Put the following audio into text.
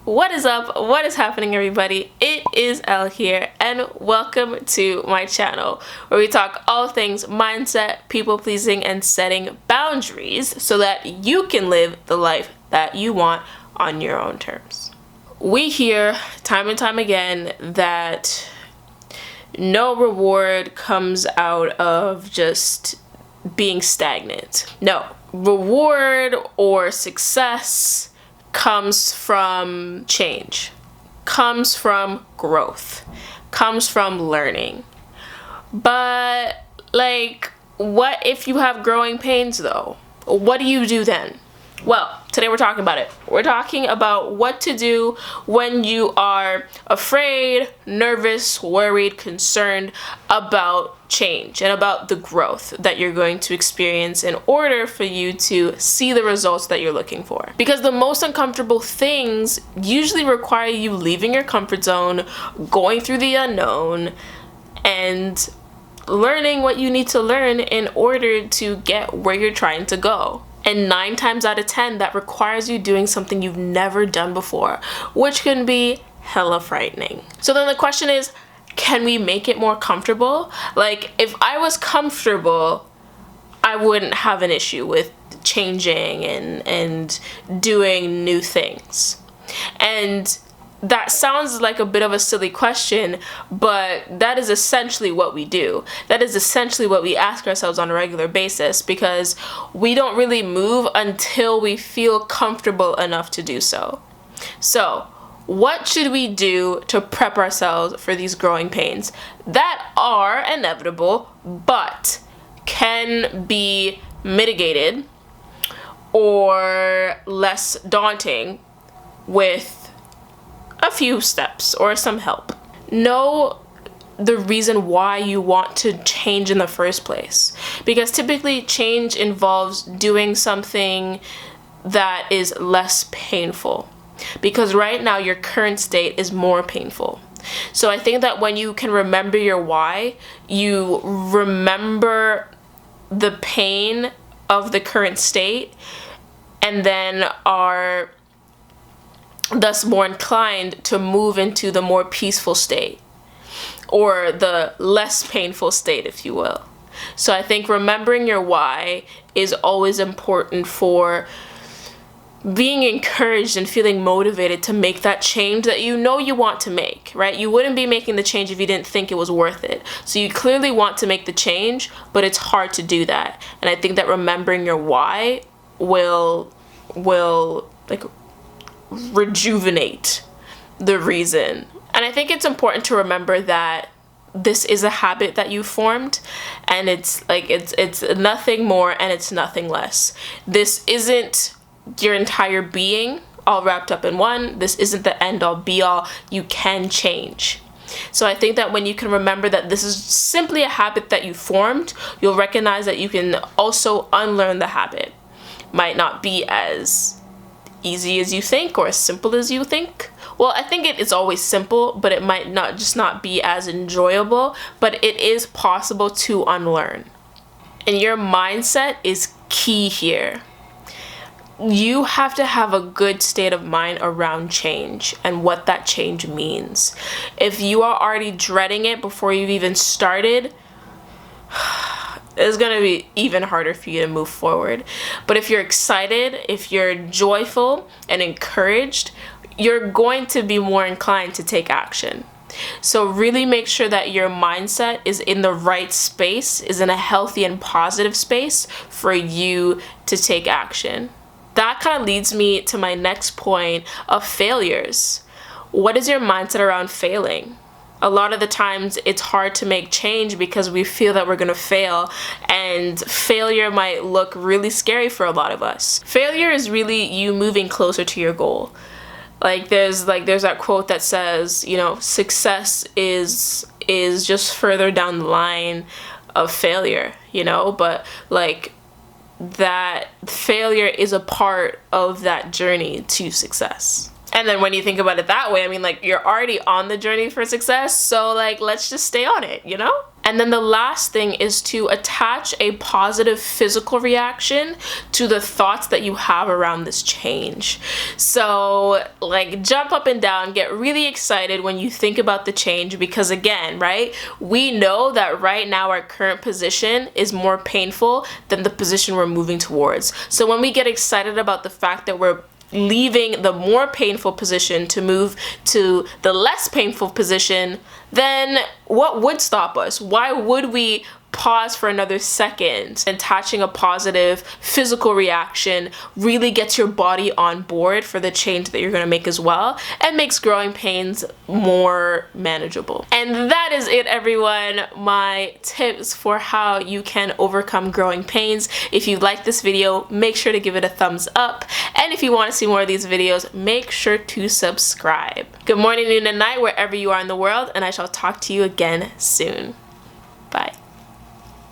What is up? What is happening, everybody? It is Elle here, and welcome to my channel where we talk all things mindset, people pleasing, and setting boundaries so that you can live the life that you want on your own terms. We hear time and time again that no reward comes out of just being stagnant. No, reward or success comes from change, comes from growth, comes from learning. But like, what if you have growing pains though? What do you do then? Well, today we're talking about it. We're talking about what to do when you are afraid, nervous, worried, concerned about change and about the growth that you're going to experience in order for you to see the results that you're looking for. Because the most uncomfortable things usually require you leaving your comfort zone, going through the unknown, and learning what you need to learn in order to get where you're trying to go. And 9 times out of 10, that requires you doing something you've never done before, which can be hella frightening. So then the question is, can we make it more comfortable? Like, if I was comfortable, I wouldn't have an issue with changing and doing new things. And that sounds like a bit of a silly question, but that is essentially what we do. That is essentially what we ask ourselves on a regular basis, because we don't really move until we feel comfortable enough to do so. So, what should we do to prep ourselves for these growing pains that are inevitable but can be mitigated or less daunting with a few steps or some help? Know the reason why you want to change in the first place, because typically change involves doing something that is less painful, because right now your current state is more painful. So I think that when you can remember your why, you remember the pain of the current state and then are thus more inclined to move into the more peaceful state, or the less painful state, if you will. So I think remembering your why is always important for being encouraged and feeling motivated to make that change that you know you want to make, right? You wouldn't be making the change if you didn't think it was worth it. So you clearly want to make the change, but it's hard to do that. And I think that remembering your why will like rejuvenate the reason. And I think it's important to remember that this is a habit that you formed, and it's nothing more and it's nothing less. This isn't your entire being all wrapped up in one. This isn't the end all be all. You can change. So I think that when you can remember that this is simply a habit that you formed, you'll recognize that you can also unlearn the habit. Might not be as easy as you think or as simple as you think. Well, I think it is always simple, but it might not be as enjoyable, but it is possible to unlearn. And your mindset is key here. You have to have a good state of mind around change and what that change means. If you are already dreading it before you've even started, it's going to be even harder for you to move forward. But if you're excited, if you're joyful and encouraged, you're going to be more inclined to take action. So really make sure that your mindset is in the right space, is in a healthy and positive space for you to take action. That kind of leads me to my next point of failures. What is your mindset around failing? A lot of the times it's hard to make change because we feel that we're going to fail, and failure might look really scary for a lot of us. Failure is really you moving closer to your goal. There's that quote that says, success is just further down the line of failure, but that failure is a part of that journey to success. And then when you think about it that way, you're already on the journey for success, so let's just stay on it, And then the last thing is to attach a positive physical reaction to the thoughts that you have around this change. So like jump up and down, get really excited when you think about the change, because again, right, we know that right now our current position is more painful than the position we're moving towards. So when we get excited about the fact that we're leaving the more painful position to move to the less painful position, then what would stop us? Why would we pause for another second? Attaching a positive physical reaction really gets your body on board for the change that you're going to make as well, and makes growing pains more manageable. And that is it, everyone. My tips for how you can overcome growing pains. If you like this video, make sure to give it a thumbs up, and if you want to see more of these videos, make sure to subscribe. Good morning, noon, and night, wherever you are in the world, and I shall talk to you again soon.